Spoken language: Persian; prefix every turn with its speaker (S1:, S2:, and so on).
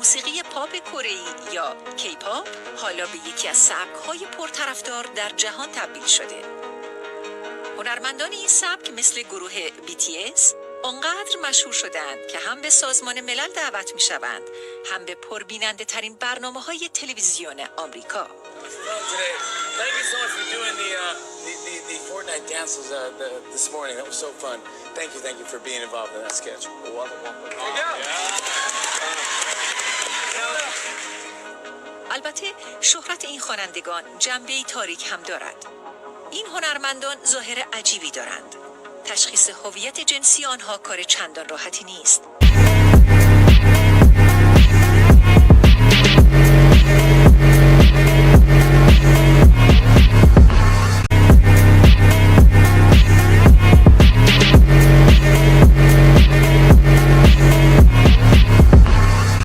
S1: موسیقی پاپ کره‌ای یا کی-پاپ حالا به یکی از سبک‌های پرطرفدار در جهان تبدیل شده. هنرمندان این سبک مثل گروه BTS آنقدر مشهور شدند که هم به سازمان ملل دعوت می‌شوند، هم به پربیننده ترین برنامه‌های تلویزیون آمریکا.
S2: Thank you so much for doing the Fortnite dances this morning. That was so fun. Thank you for being involved in that sketch.
S1: البته شهرت این خوانندگان جنبه‌ای تاریک هم دارد. این هنرمندان ظاهر عجیبی دارند. تشخیص هویت جنسی آنها کار چندان راحتی نیست.